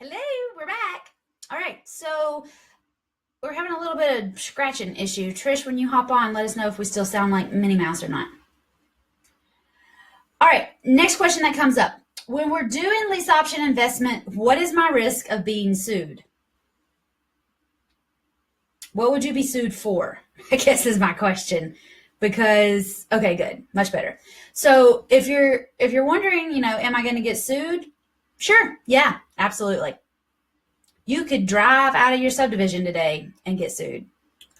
Hello, we're back. All right, so we're having a little bit of scratching issue. Trish, when you hop on, let us know if we still sound like Minnie Mouse or not. All right, next question that comes up. When we're doing lease option investment, what is my risk of being sued? What would you be sued for? I guess is my question. Because, okay, good, much better. So if you're wondering, am I going to get sued? Sure, yeah, absolutely. You could drive out of your subdivision today and get sued.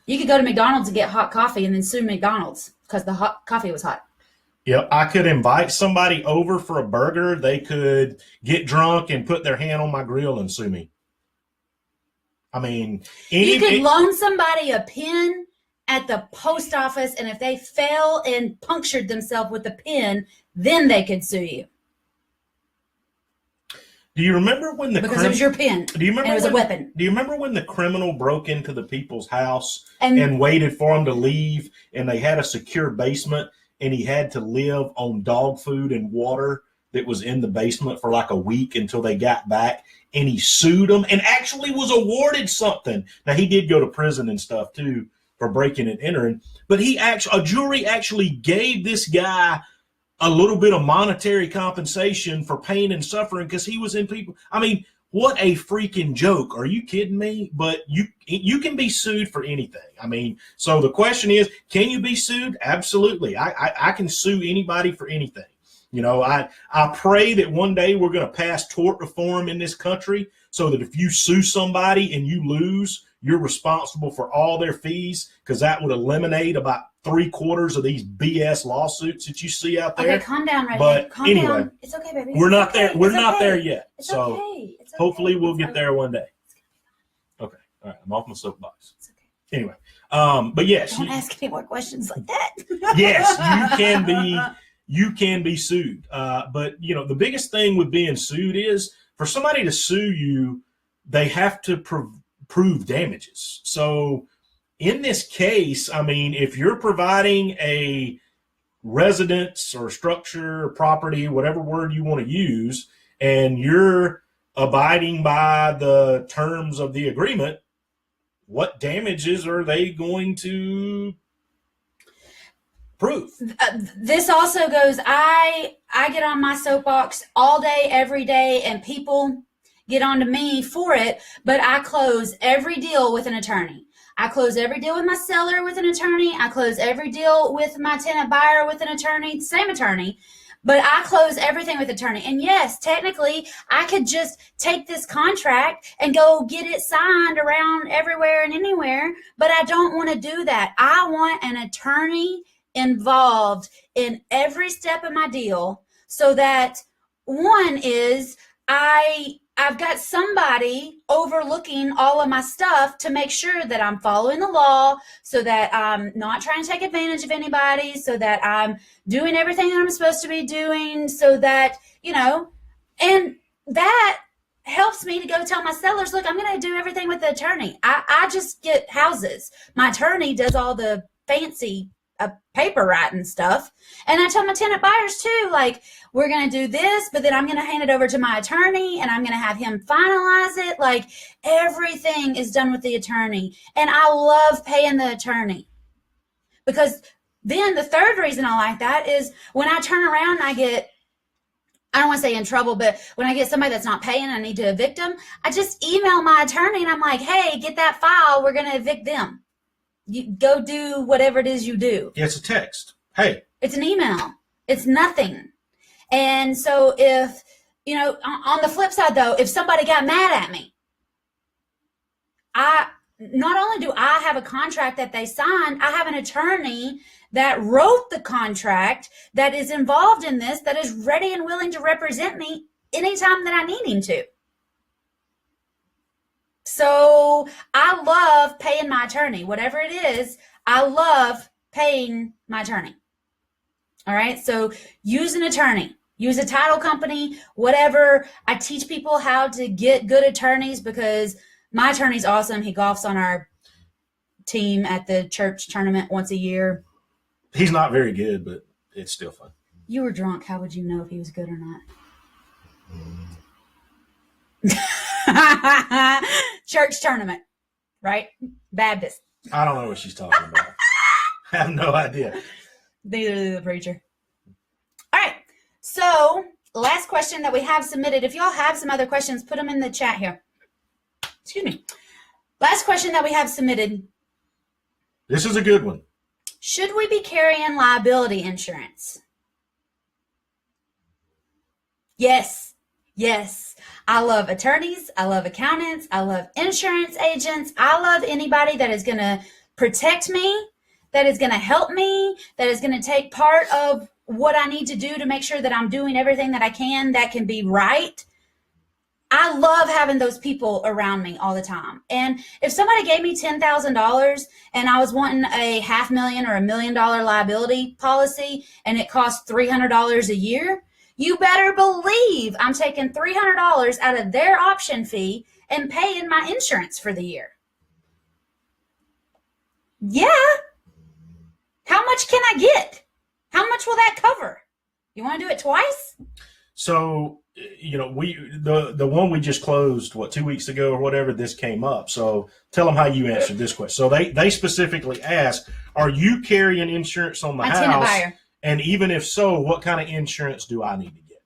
You could go to McDonald's and get hot coffee and then sue McDonald's because the hot coffee was hot. Yep, I could invite somebody over for a burger. They could get drunk and put their hand on my grill and sue me. I mean, you could loan somebody a pen at the post office, and if they fell and punctured themselves with the pen, then they could sue you. Do you remember when because it was your pen? Do you remember and it was a weapon? Do you remember when the criminal broke into the people's house and waited for them to leave, and they had a secure basement, and he had to live on dog food and water that was in the basement for like a week until they got back, and he sued them and actually was awarded something. Now, he did go to prison and stuff too for breaking and entering, but a jury actually gave this guy a little bit of monetary compensation for pain and suffering because he was in people. I mean, what a freaking joke. Are you kidding me? But you can be sued for anything. I mean, so the question is, can you be sued? Absolutely. I can sue anybody for anything. I pray that one day we're going to pass tort reform in this country so that if you sue somebody and you lose, you're responsible for all their fees, because that would eliminate about 3/4 of these BS lawsuits that you see out there. Okay, calm down right But calm anyway, down. It's okay, baby. We're not there. We're not there yet. It's so okay. hopefully we'll get there one day. Okay. All right. I'm off my soapbox. It's okay. Anyway, but yes. Don't ask any more questions like that. Yes, you can be sued. But the biggest thing with being sued is for somebody to sue you, they have to prove damages. So in this case, I mean, if you're providing a residence or structure or property, whatever word you want to use, and you're abiding by the terms of the agreement, what damages are they going to prove? This also goes, I get on my soapbox all day, every day, and people get onto me for it, but I close every deal with an attorney. I close every deal with my seller with an attorney. I close every deal with my tenant buyer with an attorney, same attorney, but I close everything with attorney. And yes, technically, I could just take this contract and go get it signed around everywhere and anywhere, but I don't want to do that. I want an attorney involved in every step of my deal so that one is I've got somebody overlooking all of my stuff to make sure that I'm following the law, so that I'm not trying to take advantage of anybody, so that I'm doing everything that I'm supposed to be doing, so that, and that helps me to go tell my sellers, look, I'm going to do everything with the attorney. I just get houses. My attorney does all the fancy paper writing stuff. And I tell my tenant buyers too, like, we're going to do this, but then I'm going to hand it over to my attorney and I'm going to have him finalize it. Like, everything is done with the attorney. And I love paying the attorney, because then the third reason I like that is when I turn around and I don't want to say in trouble, but when I get somebody that's not paying, I need to evict them, I just email my attorney and I'm like, hey, get that file. We're going to evict them. You go do whatever it is you do. Yeah, it's a text. Hey. It's an email. It's nothing. And so if, on the flip side though, if somebody got mad at me, not only do I have a contract that they signed, I have an attorney that wrote the contract, that is involved in this, that is ready and willing to represent me anytime that I need him to. So I love paying my attorney. Whatever it is, I love paying my attorney. All right. So use an attorney, use a title company, whatever. I teach people how to get good attorneys because my attorney's awesome. He golfs on our team at the church tournament once a year. He's not very good, but it's still fun. You were drunk. How would you know if he was good or not? Church tournament, right? Baptist. I don't know what she's talking about. I have no idea. Neither did the preacher. All right. So, last question that we have submitted. If y'all have some other questions, put them in the chat here. Excuse me. Last question that we have submitted. This is a good one. Should we be carrying liability insurance? Yes. Yes. I love attorneys. I love accountants. I love insurance agents. I love anybody that is going to protect me, that is going to help me, that is going to take part of what I need to do to make sure that I'm doing everything that I can that can be right. I love having those people around me all the time. And if somebody gave me $10,000 and I was wanting a $500,000 or $1 million liability policy and it cost $300 a year, you better believe I'm taking $300 out of their option fee and paying my insurance for the year. Yeah. How much can I get? How much will that cover? You want to do it twice? So, the one we just closed, 2 weeks ago or whatever, this came up. So tell them how you answered this question. So they specifically asked, are you carrying insurance on the house? Tenant buyer. And even if so, what kind of insurance do I need to get?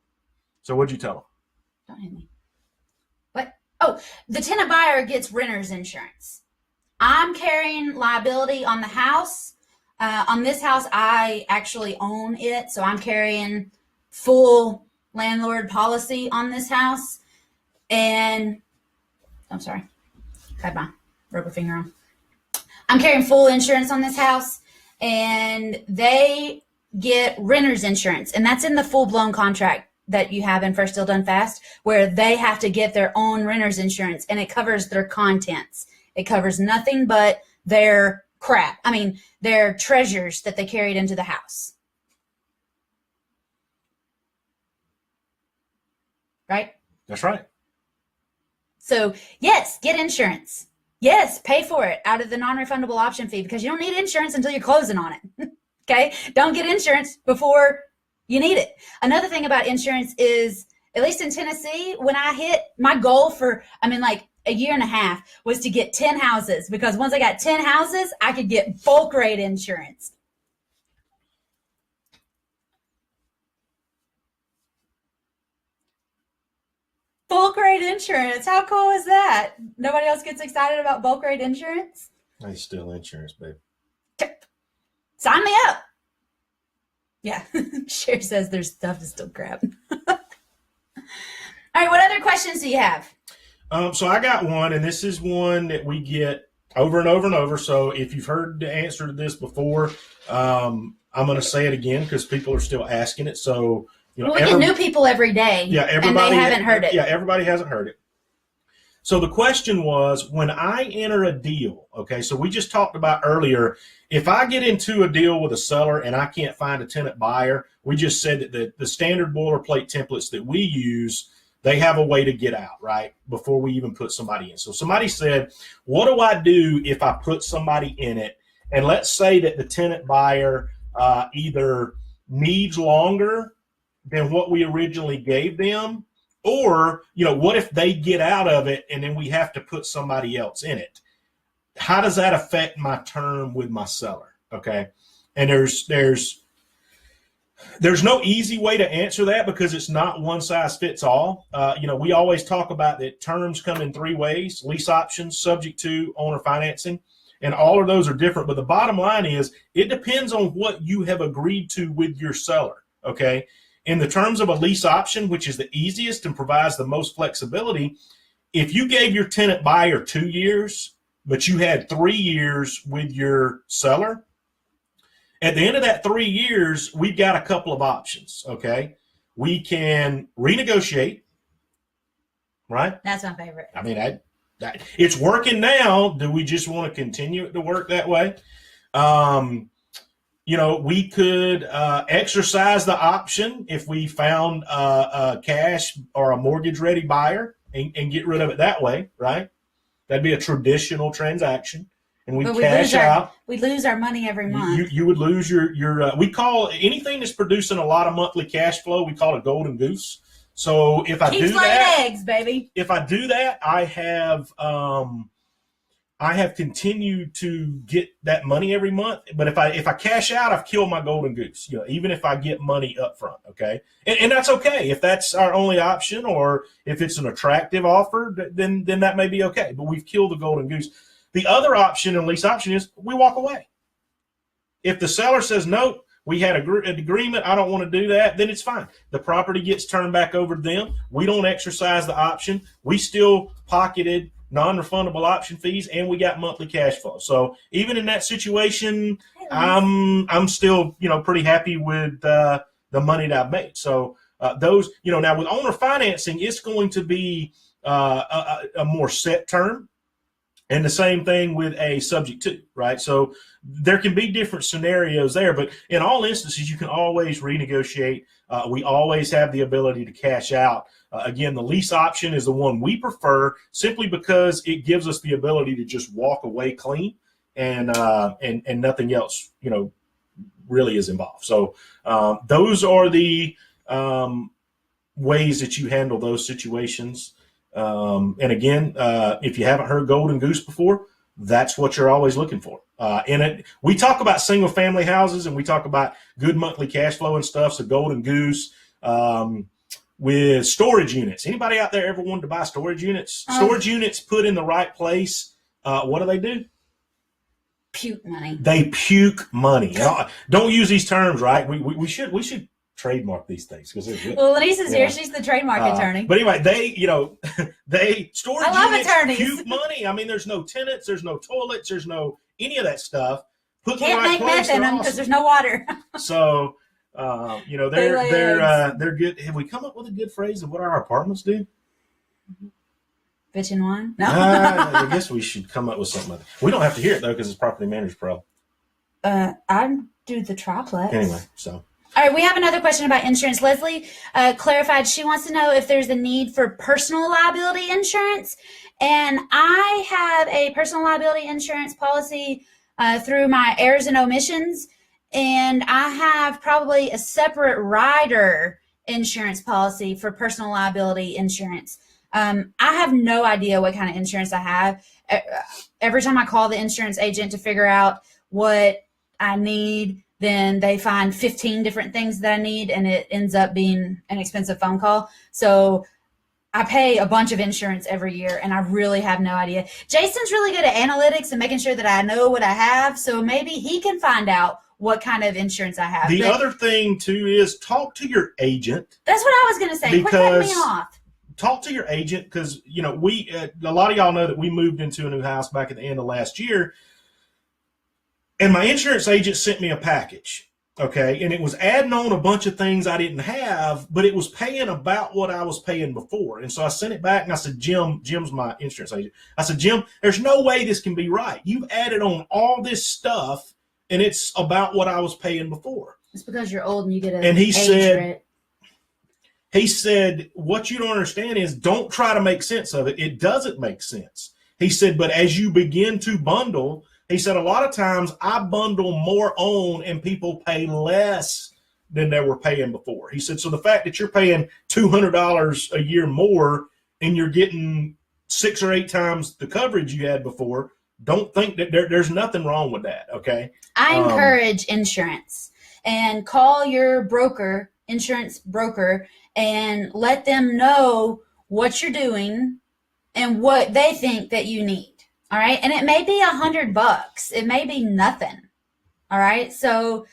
So what'd you tell them? Don't hit me. What? Oh, the tenant buyer gets renter's insurance. I'm carrying liability on the house. On this house, I actually own it. So I'm carrying full landlord policy on this house. And I'm sorry. Had my rubber finger on. I'm carrying full insurance on this house. And they get renter's insurance, and that's in the full-blown contract that you have in First Deal Done Fast, where they have to get their own renter's insurance, and it covers their contents. It covers nothing but their crap. I mean, their treasures that they carried into the house. Right? That's right. So, yes, get insurance. Yes, pay for it out of the non-refundable option fee, because you don't need insurance until you're closing on it. Okay? Don't get insurance before you need it. Another thing about insurance is, at least in Tennessee, when I hit my goal for, a year and a half was to get 10 houses, because once I got 10 houses, I could get bulk rate insurance. Bulk rate insurance. How cool is that? Nobody else gets excited about bulk rate insurance? It's still insurance, babe. Sign me up. Yeah. Cher says there's stuff to still grab. All right. What other questions do you have? So I got one, and this is one that we get over and over and over. So if you've heard the answer to this before, I'm going to say it again because people are still asking it. So, we get new people every day. Yeah, everybody, and they haven't heard it. Yeah, everybody hasn't heard it. So the question was, when I enter a deal, okay, so we just talked about earlier, if I get into a deal with a seller and I can't find a tenant buyer, we just said that the standard boilerplate templates that we use, they have a way to get out, right, before we even put somebody in. So somebody said, what do I do if I put somebody in it? And let's say that the tenant buyer either needs longer than what we originally gave them, or, what if they get out of it and then we have to put somebody else in it? How does that affect my term with my seller? Okay. And there's no easy way to answer that because it's not one size fits all. We always talk about that terms come in three ways: lease options, subject to, owner financing, and all of those are different. But the bottom line is it depends on what you have agreed to with your seller. Okay. In the terms of a lease option, which is the easiest and provides the most flexibility, if you gave your tenant buyer 2 years, but you had 3 years with your seller, at the end of that 3 years, we've got a couple of options, okay? We can renegotiate, right? That's my favorite. It's working now. Do we just want to continue it to work that way? We could exercise the option if we found a cash or a mortgage-ready buyer and get rid of it that way, right? That'd be a traditional transaction, and we cash out. We lose our money every month. You would lose your we call anything that's producing a lot of monthly cash flow, we call it golden goose. So if I Keeps do laying that, eggs, baby. if I do that, I have continued to get that money every month. But if I cash out, I've killed my golden goose. Even if I get money up front, okay, and that's okay. If that's our only option, or if it's an attractive offer, then that may be okay. But we've killed the golden goose. The other option and lease option is we walk away. If the seller says no, we had an agreement, I don't want to do that, then it's fine. The property gets turned back over to them. We don't exercise the option. We still pocketed non-refundable option fees, and we got monthly cash flow. So even in that situation, I'm still pretty happy with the money that I've made. So those now with owner financing, it's going to be a more set term, and the same thing with a subject to, right? So there can be different scenarios there, but in all instances, you can always renegotiate. We always have the ability to cash out. Again, the lease option is the one we prefer, simply because it gives us the ability to just walk away clean, and nothing else, really is involved. So those are the ways that you handle those situations. And again, if you haven't heard golden goose before, that's what you're always looking for. We talk about single family houses, and we talk about good monthly cash flow and stuff. So golden goose, with storage units. Anybody out there ever wanted to buy storage units? Storage units put in the right place. What do? Puke money. They puke money. Don't use these terms, right? We should trademark these things, because they're good. Well, Denise is here. She's the trademark attorney. But anyway, they storage I love units attorneys. puke money. I mean, there's no tenants, there's no toilets, there's no any of that stuff. Can't make meth in them because there's no water. So they're good. Have we come up with a good phrase of what our apartments do? Bitch and wine? No. I guess we should come up with something like that. We don't have to hear it though, because it's property manager's problem. I do the triplex. Anyway, so. All right, we have another question about insurance. Leslie clarified she wants to know if there's a need for personal liability insurance. And I have a personal liability insurance policy through my errors and omissions. And I have probably a separate rider insurance policy for personal liability insurance. I have no idea what kind of insurance I have. Every time I call the insurance agent to figure out what I need, then they find 15 different things that I need, and it ends up being an expensive phone call. So I pay a bunch of insurance every year, and I really have no idea. Jason's really good at analytics and making sure that I know what I have, so maybe he can find out what kind of insurance I have. The other thing, too, is talk to your agent. That's what I was going to say. Quit cutting me off. Talk to your agent, because, we a lot of y'all know that we moved into a new house back at the end of last year, and my insurance agent sent me a package, okay? And it was adding on a bunch of things I didn't have, but it was paying about what I was paying before. And so I sent it back, and I said, Jim's my insurance agent. I said, Jim, there's no way this can be right. You've added on all this stuff, and it's about what I was paying before. It's because you're old and you get an and he age said, rate. He said, what you don't understand is don't try to make sense of it. It doesn't make sense. He said, but as you begin to bundle, he said, a lot of times I bundle more on and people pay less than they were paying before. He said, so the fact that you're paying $200 a year more and you're getting 6 or 8 times the coverage you had before, don't think that there's nothing wrong with that, okay? I encourage insurance, and call your broker, insurance broker, and let them know what you're doing and what they think that you need. All right. And it may be $100. It may be nothing. All right. So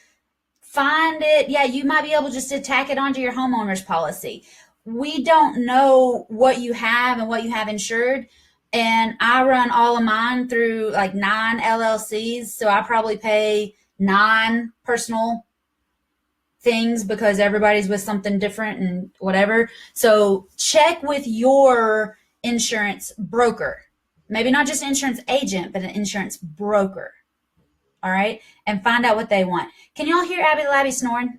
find it. Yeah. You might be able just to tack it onto your homeowner's policy. We don't know what you have and what you have insured. And I run all of mine through like 9 LLCs. So I probably pay 9 personal things because everybody's with something different and whatever. So check with your insurance broker. Maybe not just insurance agent, but an insurance broker. All right? And find out what they want. Can y'all hear Abby the Labby snoring?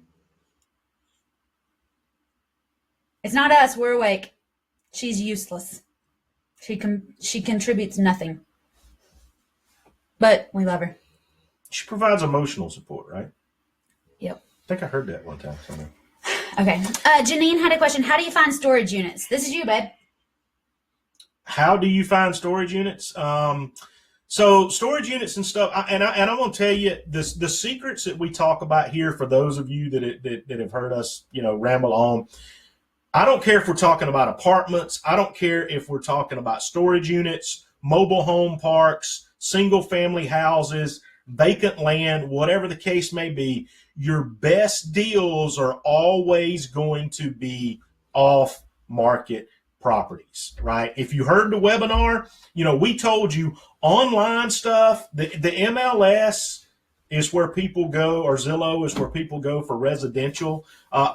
It's not us. We're awake. She's useless. She contributes nothing. But we love her. She provides emotional support, right? Yep. I think I heard that one time somewhere. Okay. Janine had a question. How do you find storage units? This is you, babe. How do you find storage units? So storage units and stuff, and I'm going to tell you the secrets that we talk about here for those of you that have heard us, ramble on. I don't care if we're talking about apartments. I don't care if we're talking about storage units, mobile home parks, single family houses, vacant land, whatever the case may be. Your best deals are always going to be off market properties, right? If you heard the webinar, we told you online stuff, the MLS is where people go, or Zillow is where people go for residential.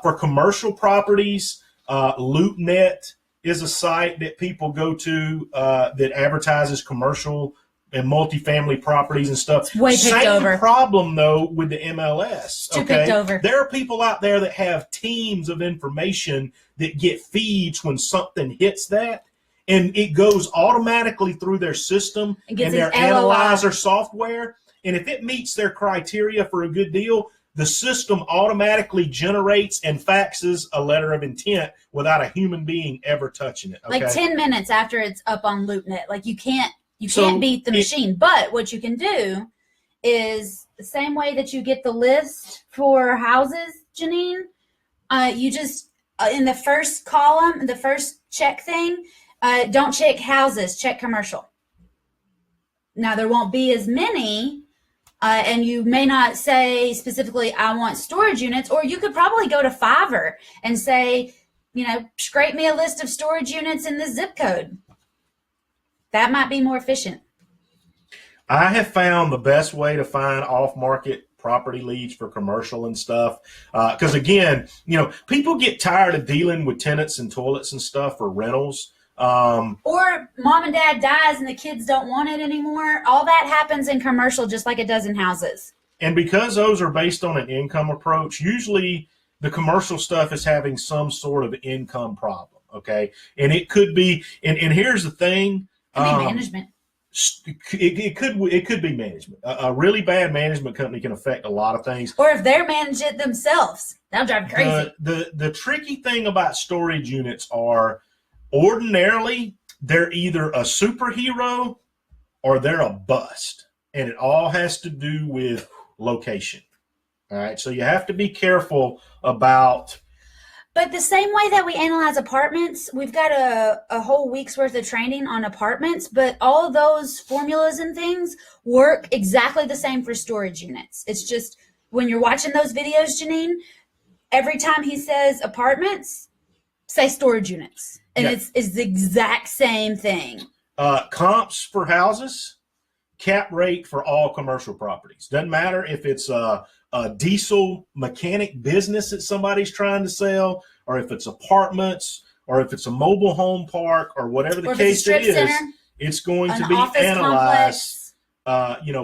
For commercial properties, LoopNet is a site that people go to that advertises commercial and multifamily properties and stuff. It's way picked over. Same problem, though, with the MLS. Too picked over. There are people out there that have teams of information that get feeds when something hits that, and it goes automatically through their system and their analyzer software. And if it meets their criteria for a good deal, the system automatically generates and faxes a letter of intent without a human being ever touching it. Okay? Like 10 minutes after it's up on LoopNet. Like you can't beat the machine. But what you can do is the same way that you get the list for houses, Janine, you just, in the first column, the first check thing, don't check houses, check commercial. Now, there won't be as many, and you may not say specifically, I want storage units, or you could probably go to Fiverr and say, scrape me a list of storage units in this zip code. That might be more efficient. I have found the best way to find off-market property leads for commercial and stuff. Because again, people get tired of dealing with tenants and toilets and stuff for rentals. Or mom and dad dies and the kids don't want it anymore. All that happens in commercial just like it does in houses. And because those are based on an income approach, usually the commercial stuff is having some sort of income problem. Okay. And it could be, and here's the thing. It could be management. It could be management. A really bad management company can affect a lot of things. Or if they're managing it themselves, that'll drive me crazy. The tricky thing about storage units are ordinarily they're either a superhero or they're a bust. And it all has to do with location. All right. So you have to be careful about. But the same way that we analyze apartments, we've got a whole week's worth of training on apartments, but all of those formulas and things work exactly the same for storage units. It's just when you're watching those videos, Janine, every time he says apartments, say storage units. And it's the exact same thing. Comps for houses, cap rate for all commercial properties. Doesn't matter if it's a diesel mechanic business that somebody's trying to sell, or if it's apartments, or if it's a mobile home park, or whatever the case it is, it's going to be analyzed,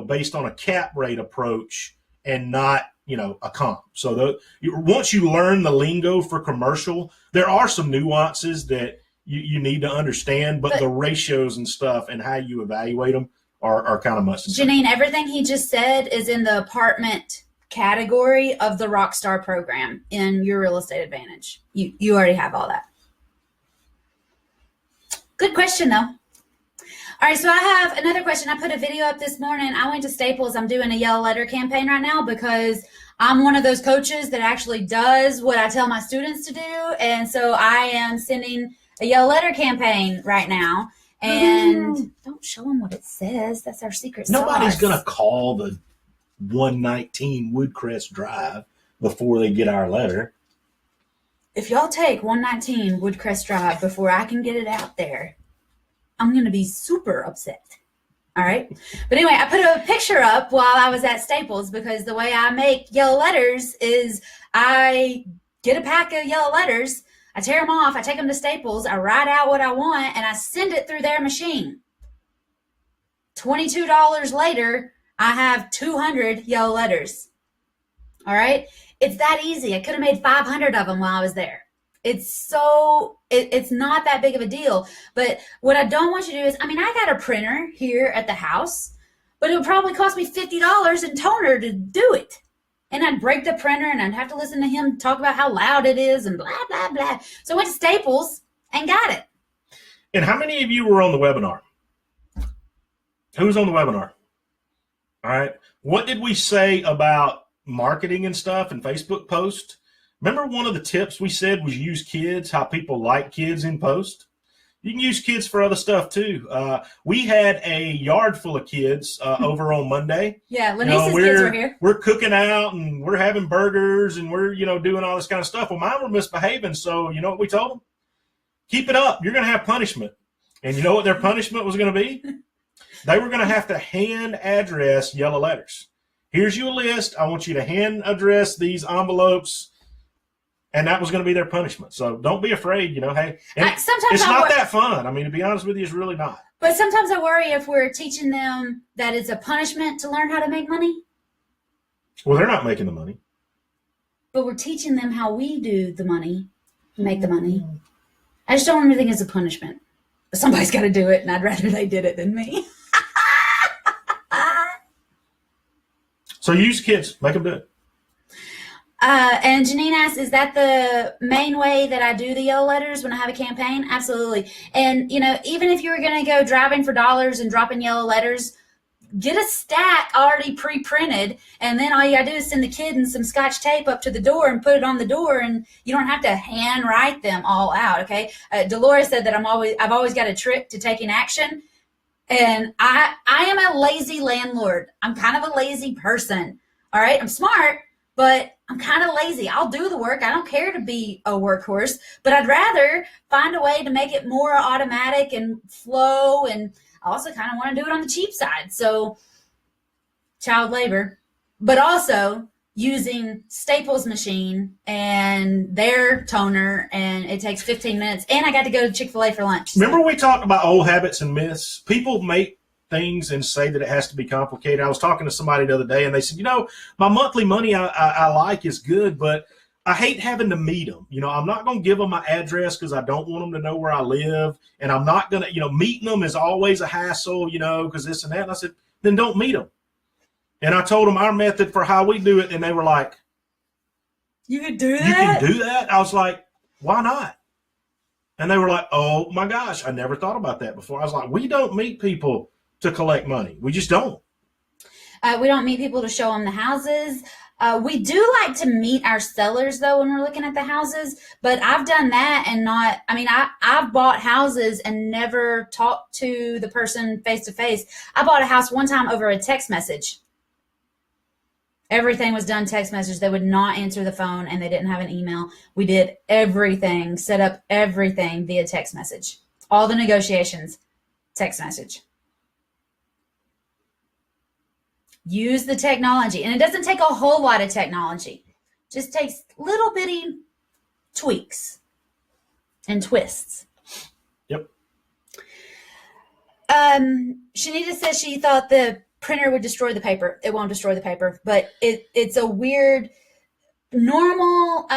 based on a cap rate approach and not, a comp. So once you learn the lingo for commercial, there are some nuances that you need to understand, but the ratios and stuff and how you evaluate them are kind of must. Janine, everything he just said is in the apartment category of the Rockstar program in your Real Estate Advantage. You already have all that. Good question, though. All right, so I have another question. I put a video up this morning. I went to Staples. I'm doing a yellow letter campaign right now because I'm one of those coaches that actually does what I tell my students to do. And so I am sending a yellow letter campaign right now. And don't show them what it says. That's our secret sauce. Nobody's going to call the 119 Woodcrest Drive before they get our letter. If y'all take 119 Woodcrest Drive before I can get it out there, I'm going to be super upset. All right. But anyway, I put a picture up while I was at Staples because the way I make yellow letters is I get a pack of yellow letters, I tear them off, I take them to Staples, I write out what I want, and I send it through their machine. $22 later, I have 200 yellow letters. All right. It's that easy. I could have made 500 of them while I was there. It's not that big of a deal. But what I don't want you to do is, I got a printer here at the house, but it would probably cost me $50 in toner to do it. And I'd break the printer and I'd have to listen to him talk about how loud it is and blah, blah, blah. So I went to Staples and got it. And how many of you were on the webinar? Who was on the webinar? All right. What did we say about marketing and stuff and Facebook posts? Remember one of the tips we said was use kids, how people like kids in post? You can use kids for other stuff too. We had a yard full of kids over on Monday. Yeah, Lenice's kids were here. We're cooking out and we're having burgers and we're, doing all this kind of stuff. Well, mine were misbehaving. So you know what we told them? Keep it up. You're going to have punishment. And you know what their punishment was going to be? They were going to have to hand address yellow letters. Here's your list. I want you to hand address these envelopes. And that was going to be their punishment. So don't be afraid, hey. It's not that fun. I mean, to be honest with you, it's really not. But sometimes I worry if we're teaching them that it's a punishment to learn how to make money. Well, they're not making the money. But we're teaching them how we do the money, make the money. I just don't want to think it's a punishment. Somebody's got to do it, and I'd rather they did it than me. So use kids. Make them do it. And Janine asks, is that the main way that I do the yellow letters when I have a campaign? Absolutely. And, even if you were going to go driving for dollars and dropping yellow letters, get a stack already pre-printed, and then all you got to do is send the kid and some Scotch tape up to the door and put it on the door, and you don't have to hand write them all out, okay? Dolores said that I've always got a trick to taking action, and I am a lazy landlord. I'm kind of a lazy person, all right? I'm smart, but I'm kind of lazy. I'll do the work. I don't care to be a workhorse, but I'd rather find a way to make it more automatic and flow, and I also kind of want to do it on the cheap side. So child labor, but also using Staples machine and their toner, and it takes 15 minutes. And I got to go to Chick-fil-A for lunch. Remember we talked about old habits and myths? People make things and say that it has to be complicated. I was talking to somebody the other day, and they said, my monthly money I like is good, but I hate having to meet them. I'm not going to give them my address because I don't want them to know where I live. And I'm not going to, meeting them is always a hassle, because this and that. And I said, then don't meet them. And I told them our method for how we do it. And they were like, you could do that? You can do that? I was like, why not? And they were like, oh my gosh, I never thought about that before. I was like, we don't meet people to collect money. We just don't. We don't meet people to show them the houses. We do like to meet our sellers, though, when we're looking at the houses. But I've done that and I've bought houses and never talked to the person face to face. I bought a house one time over a text message. Everything was done text message. They would not answer the phone, and they didn't have an email. We did everything, set up everything via text message. All the negotiations, text message. Use the technology. And it doesn't take a whole lot of technology. It just takes little bitty tweaks and twists. Yep. Shanita says she thought the printer would destroy the paper. It won't destroy the paper, but it's a weird, normal,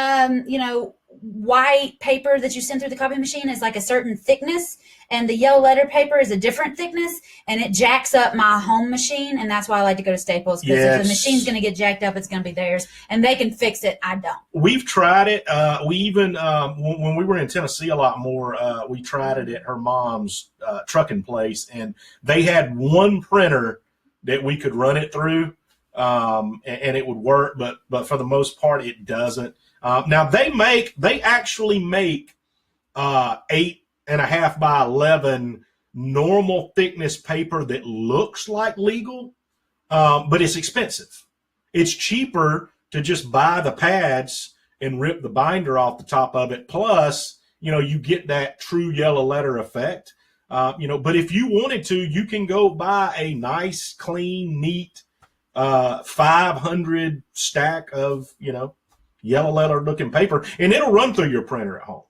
white paper that you send through the copy machine is like a certain thickness, and the yellow letter paper is a different thickness, and it jacks up my home machine, and that's why I like to go to Staples, because if the machine's going to get jacked up, it's going to be theirs, and they can fix it. I don't. We've tried it. We even, when we were in Tennessee a lot more, we tried it at her mom's trucking place, and they had one printer that we could run it through, and it would work, but for the most part, it doesn't. Now they actually make 8.5 by 11 normal thickness paper that looks like legal, but it's expensive. It's cheaper to just buy the pads and rip the binder off the top of it. Plus, you get that true yellow letter effect. But if you wanted to, you can go buy a nice, clean, neat 500 stack of, yellow letter looking paper, and it'll run through your printer at home.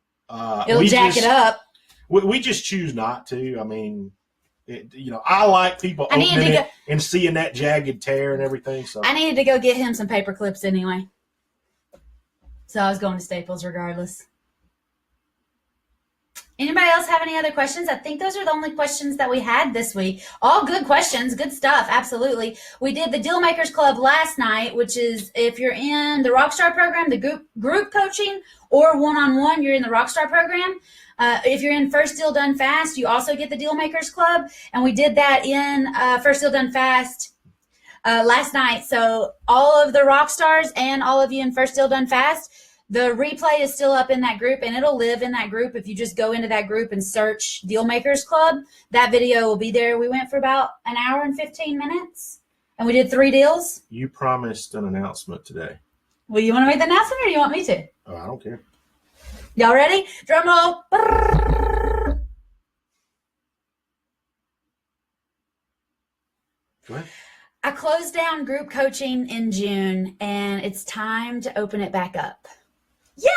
It'll jack it up. We just choose not to. I mean, I like people opening it and seeing that jagged tear and everything. So I needed to go get him some paper clips anyway. So I was going to Staples regardless. Anybody else have any other questions? I think those are the only questions that we had this week. All good questions, good stuff, absolutely. We did the Deal Makers Club last night, which is if you're in the Rockstar program, the group coaching, or one-on-one, you're in the Rockstar program. If you're in First Deal Done Fast, you also get the Deal Makers Club, and we did that in First Deal Done Fast last night. So all of the rock stars and all of you in First Deal Done Fast, the replay is still up in that group, and it'll live in that group. If you just go into that group and search Deal Makers Club, that video will be there. We went for about an hour and 15 minutes, and we did 3 deals. You promised an announcement today. Well, you want to make the announcement, or you want me to? Oh, I don't care. Y'all ready? Drum roll. Go ahead. I closed down group coaching in June, and it's time to open it back up. Yay!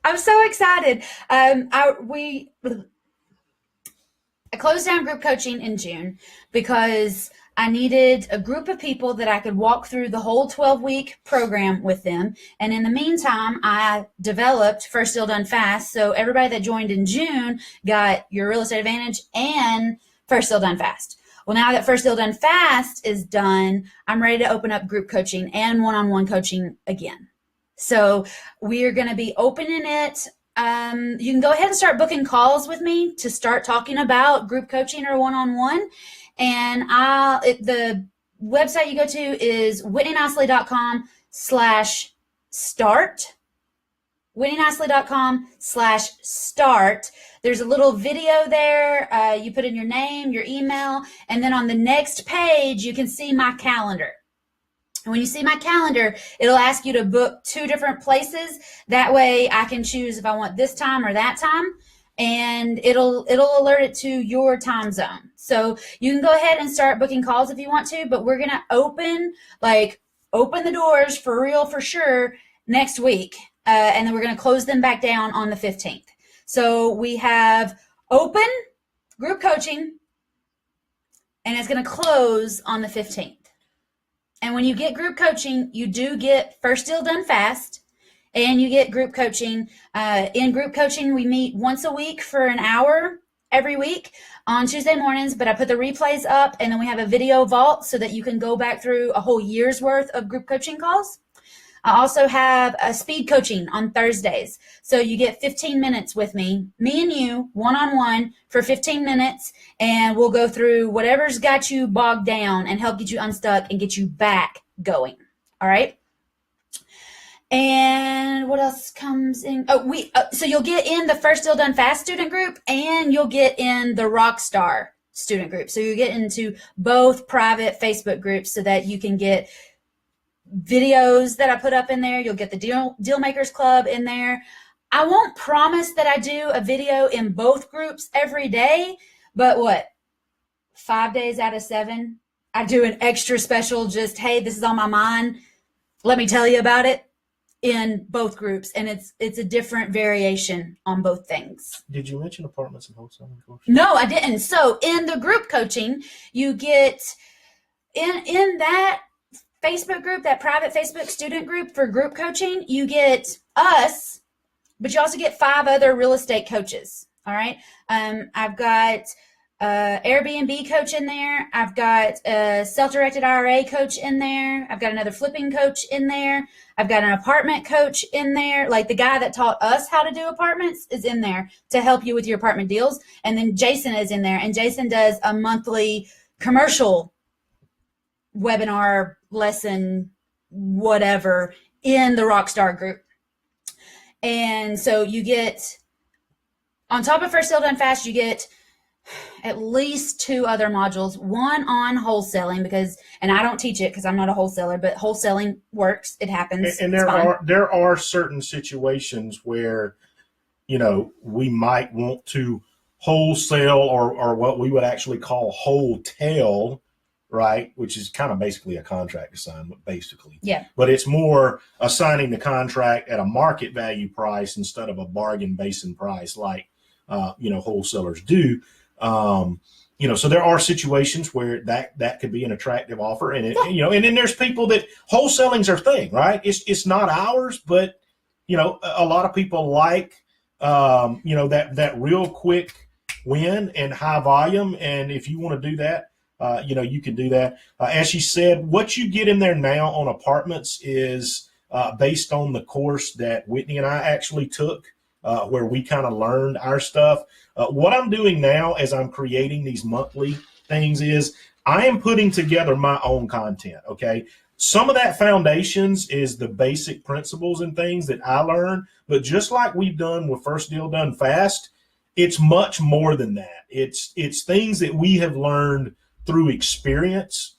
I'm so excited. I closed down group coaching in June because I needed a group of people that I could walk through the whole 12-week program with them. And in the meantime, I developed First Deal Done Fast. So everybody that joined in June got your Real Estate Advantage and First Deal Done Fast. Well, now that First Deal Done Fast is done, I'm ready to open up group coaching and one-on-one coaching again. So we're going to be opening it. You can go ahead and start booking calls with me to start talking about group coaching or one-on-one. And the website you go to is whitneynicely.com/start. whitneynicely.com/start. There's a little video there. You put in your name, your email, and then on the next page, you can see my calendar. And when you see my calendar, it'll ask you to book 2 different places. That way I can choose if I want this time or that time. And it'll alert it to your time zone. So you can go ahead and start booking calls if you want to, but we're going to open the doors for real, for sure, next week. And then we're going to close them back down on the 15th. So we have open group coaching, and it's going to close on the 15th. And when you get group coaching, you do get First Deal Done Fast, and you get group coaching. In group coaching, we meet once a week for an hour every week on Tuesday mornings, but I put the replays up, and then we have a video vault so that you can go back through a whole year's worth of group coaching calls. I also have a speed coaching on Thursdays. So you get 15 minutes with me and you, one-on-one for 15 minutes, and we'll go through whatever's got you bogged down and help get you unstuck and get you back going. All right? And what else comes in? So you'll get in the First Deal Done Fast student group, and you'll get in the Rockstar student group. So you get into both private Facebook groups so that you can get videos that I put up in there. You'll get the Deal Makers Club in there. I won't promise that I do a video in both groups every day, but 5 days out of 7, I do an extra special, just, hey, this is on my mind, let me tell you about it, in both groups. And it's a different variation on both things. Did you mention apartments and wholesaling? No, I didn't. So in the group coaching, you get in that Facebook group, that private Facebook student group for group coaching, you get us, but you also get 5 other real estate coaches. All right. I've got Airbnb coach in there. I've got a self-directed IRA coach in there. I've got another flipping coach in there. I've got an apartment coach in there. Like the guy that taught us how to do apartments is in there to help you with your apartment deals. And then Jason is in there, and Jason does a monthly commercial webinar, lesson, whatever, in the Rockstar group. And so you get, on top of First Deal Done Fast, you get at least 2 other modules, one on wholesaling, and I don't teach it because I'm not a wholesaler, but wholesaling works. It happens. And there are certain situations where, we might want to wholesale or what we would actually call wholetail, right? Which is kind of basically a contract assignment, basically. Yeah. But it's more assigning the contract at a market value price instead of a bargain basin price, like wholesalers do. So there are situations where that could be an attractive offer, and and then there's people that wholesaling's their thing, right? It's not ours, but a lot of people like that real quick win and high volume. And if you want to do that, you can do that. As she said, what you get in there now on apartments is based on the course that Whitney and I actually took, where we kind of learned our stuff. What I'm doing now as I'm creating these monthly things is I am putting together my own content, okay? Some of that foundations is the basic principles and things that I learned, but just like we've done with First Deal Done Fast, it's much more than that. It's things that we have learned through experience.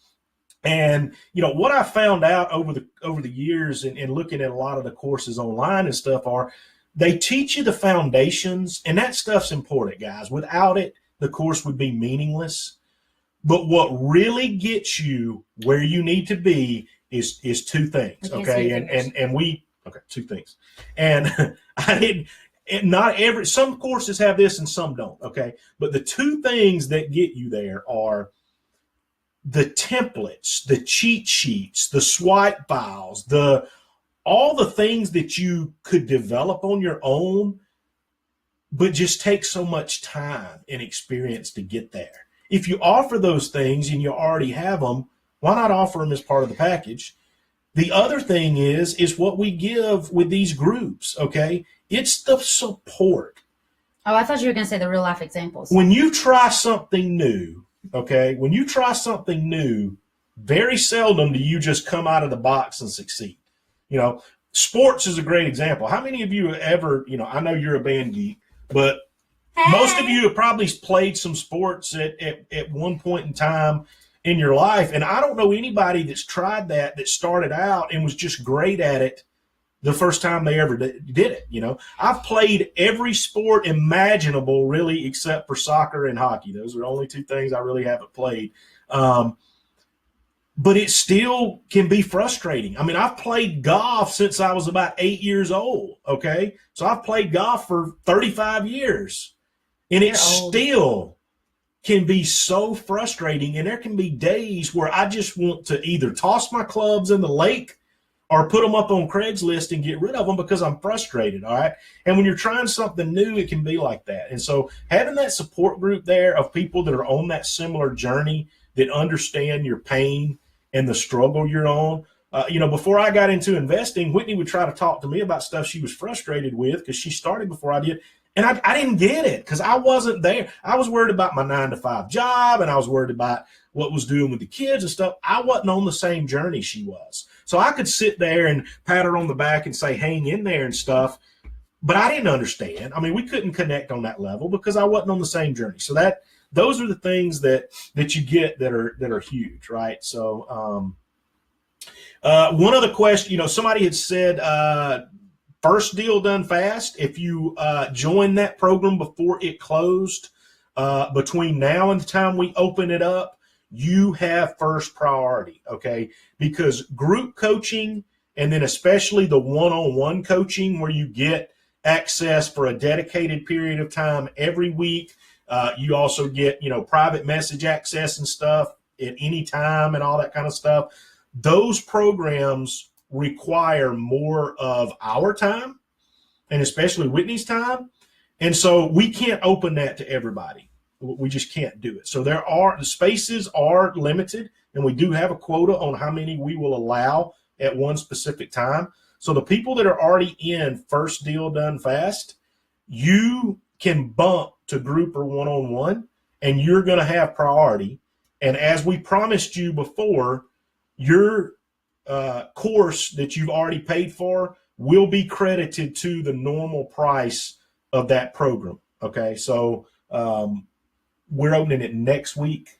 And what I found out over the years and looking at a lot of the courses online and stuff are they teach you the foundations, and that stuff's important, guys. Without it, the course would be meaningless. But what really gets you where you need to be is two things, okay? Two things. And some courses have this and some don't, okay? But the two things that get you there are the templates, the cheat sheets, the swipe files, all the things that you could develop on your own, but just take so much time and experience to get there. If you offer those things and you already have them, why not offer them as part of the package? The other thing is what we give with these groups, okay? It's the support. Oh, I thought you were going to say the real life examples. When you try something new, okay, very seldom do you just come out of the box and succeed. Sports is a great example. How many of you have ever, I know you're a band geek, but most of you have probably played some sports at one point in time in your life. And I don't know anybody that's tried that started out and was just great at it the first time they ever did it. I've played every sport imaginable, really, except for soccer and hockey. Those are the only two things I really haven't played. But it still can be frustrating. I mean, I've played golf since I was about 8 years old, okay? So I've played golf for 35 years. And it still can be so frustrating. And there can be days where I just want to either toss my clubs in the lake or put them up on Craigslist and get rid of them because I'm frustrated, all right? And when you're trying something new, it can be like that. And so having that support group there of people that are on that similar journey that understand your pain and the struggle you're on. Before I got into investing, Whitney would try to talk to me about stuff she was frustrated with because she started before I did. And I didn't get it because I wasn't there. I was worried about my 9-to-5 job, and I was worried about what was doing with the kids and stuff. I wasn't on the same journey she was. So I could sit there and pat her on the back and say, hang in there and stuff. But I didn't understand. I mean, we couldn't connect on that level because I wasn't on the same journey. So those are the things that you get that are huge, right? So one other question, somebody had said First Deal Done Fast. If you join that program before it closed, between now and the time we open it up, you have first priority, okay? Because group coaching, and then especially the one-on-one coaching where you get access for a dedicated period of time every week. You also get, private message access and stuff at any time and all that kind of stuff. Those programs require more of our time and especially Whitney's time. And so we can't open that to everybody. We just can't do it. So the spaces are limited, and we do have a quota on how many we will allow at one specific time. So the people that are already in First Deal Done Fast, you can bump to group or one-on-one, and you're going to have priority. And as we promised you before, your course that you've already paid for will be credited to the normal price of that program. Okay, so we're opening it next week.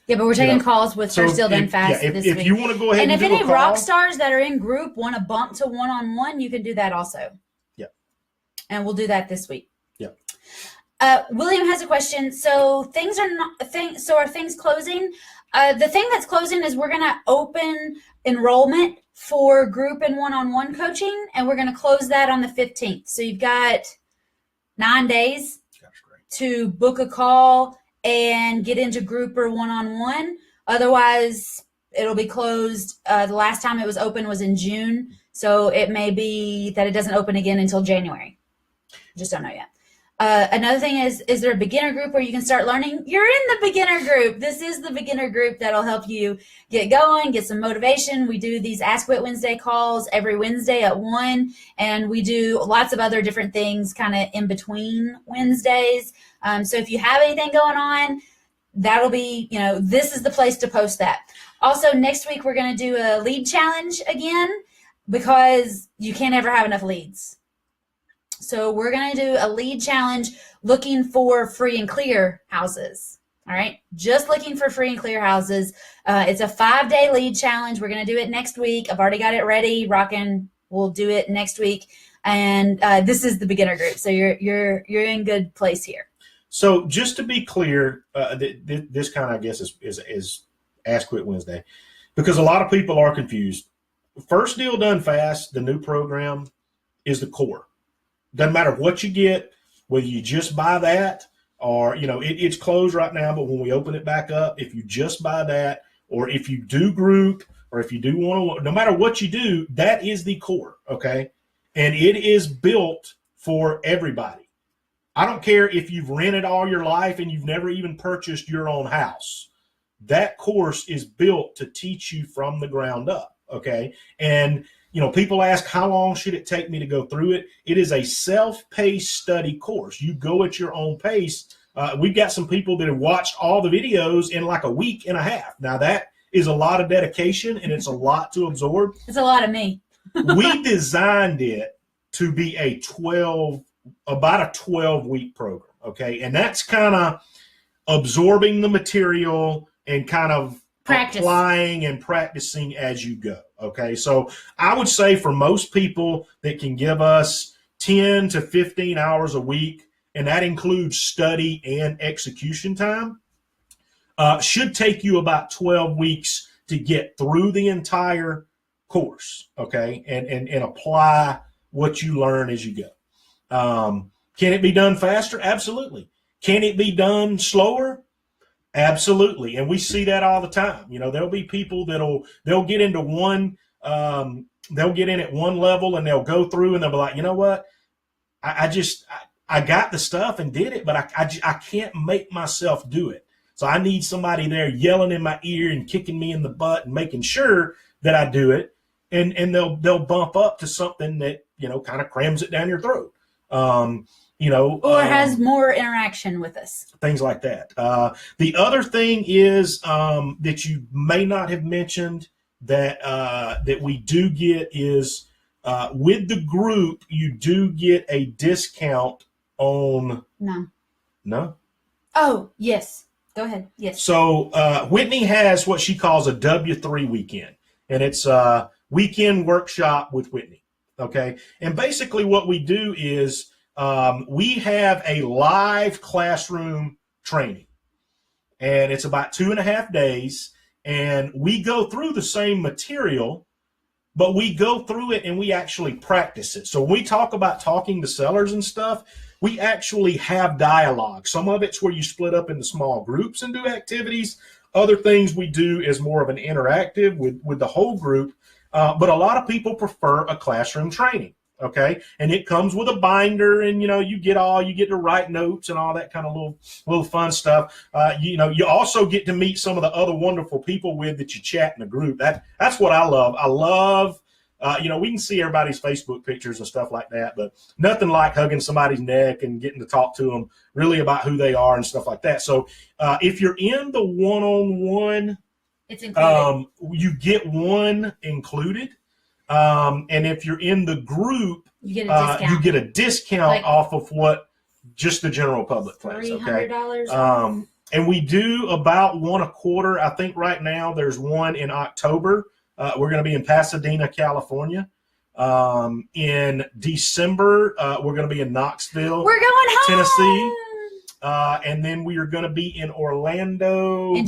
Yeah, but we're taking calls with First Deal Done Fast this week. If you want to go ahead and if do any a call, rock stars that are in group want to bump to one-on-one, you can do that also. Yeah. And we'll do that this week. Yeah. William has a question. So are things closing? The thing that's closing is we're going to open enrollment for group and one-on-one coaching, and we're going to close that on the 15th. So you've got 9 days to book a call and get into group or one-on-one. Otherwise, it'll be closed. The last time it was open was in June, so it may be that it doesn't open again until January. Just don't know yet. Another thing is there a beginner group where you can start learning? You're in the beginner group. This is the beginner group that'll help you get going, get some motivation. We do these Ask Whit Wednesday calls every Wednesday at 1, and we do lots of other different things kind of in between Wednesdays. So if you have anything going on, that'll be, this is the place to post that. Also, next week we're going to do a lead challenge again because you can't ever have enough leads. So we're going to do a lead challenge looking for free and clear houses. All right. Just looking for free and clear houses. It's a 5-day lead challenge. We're going to do it next week. I've already got it ready. Rockin'. We'll do it next week. And this is the beginner group. So you're in good place here. So just to be clear, this kind of, I guess, is Ask Whit Wednesday, because a lot of people are confused. First Deal Done Fast, the new program, is the core. Doesn't matter what you get, whether you just buy that or, it's closed right now, but when we open it back up, if you just buy that, or if you do group, or if you do one-on-one, no matter what you do, that is the core, okay? And it is built for everybody. I don't care if you've rented all your life and you've never even purchased your own house. That course is built to teach you from the ground up, okay? And people ask, how long should it take me to go through it? It is a self-paced study course. You go at your own pace. We've got some people that have watched all the videos in like a week and a half. Now, that is a lot of dedication, and it's a lot to absorb. It's a lot of me. We designed it to be about a 12-week program, okay? And that's kind of absorbing the material and kind of applying and practicing as you go. Okay, so I would say for most people that can give us 10 to 15 hours a week, and that includes study and execution time, should take you about 12 weeks to get through the entire course, okay, and apply what you learn as you go. Can it be done faster? Absolutely. Can it be done slower? Absolutely. And we see that all the time. There'll be people they'll get into one, they'll get in at one level and they'll go through and they'll be like, you know what? I got the stuff and did it, but I can't make myself do it. So I need somebody there yelling in my ear and kicking me in the butt and making sure that I do it. And they'll bump up to something that, kind of crams it down your throat. Or has more interaction with us. Things like that. The other thing is that you may not have mentioned that we do get is with the group, you do get a discount on. No? Oh, yes. Go ahead. Yes. So Whitney has what she calls a W3 weekend, and it's a weekend workshop with Whitney. Okay. And basically what we do is we have a live classroom training, and it's about 2.5 days, and we go through the same material, but we go through it and we actually practice it. So when we talk about talking to sellers and stuff, we actually have dialogue. Some of it's where you split up into small groups and do activities. Other things we do is more of an interactive with the whole group. But a lot of people prefer a classroom training. Okay. And it comes with a binder, and, you get to write notes and all that kind of little fun stuff. You also get to meet some of the other wonderful people that you chat in the group. That's what I love. I love, we can see everybody's Facebook pictures and stuff like that, but nothing like hugging somebody's neck and getting to talk to them really about who they are and stuff like that. So, if you're in the one-on-one, it's included. You get one included. And if you're in the group, you get a discount off of what just the general public pays. Okay. $300. And we do about one a quarter. I think right now there's one in October. We're going to be in Pasadena, California. In December, we're going to be in Knoxville. We're going home. Tennessee. And then we are going to be in Orlando in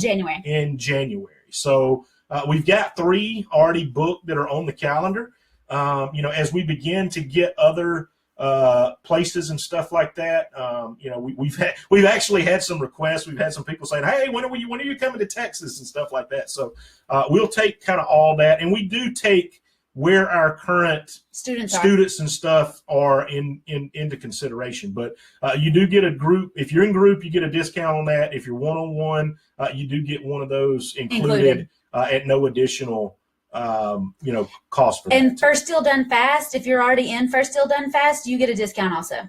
January. So we've got 3 already booked that are on the calendar. As we begin to get other places and stuff like that, we've actually had some requests. We've had some people saying, "Hey, when are you coming to Texas?" and stuff like that. So we'll take kind of all that, and we do take where our current students and stuff are into consideration. But you do get a group. If you're in group, you get a discount on that. If you're one-on-one, you do get one of those included. At no additional cost for that. And First Deal Done Fast, if you're already in First Deal Done Fast, you get a discount also.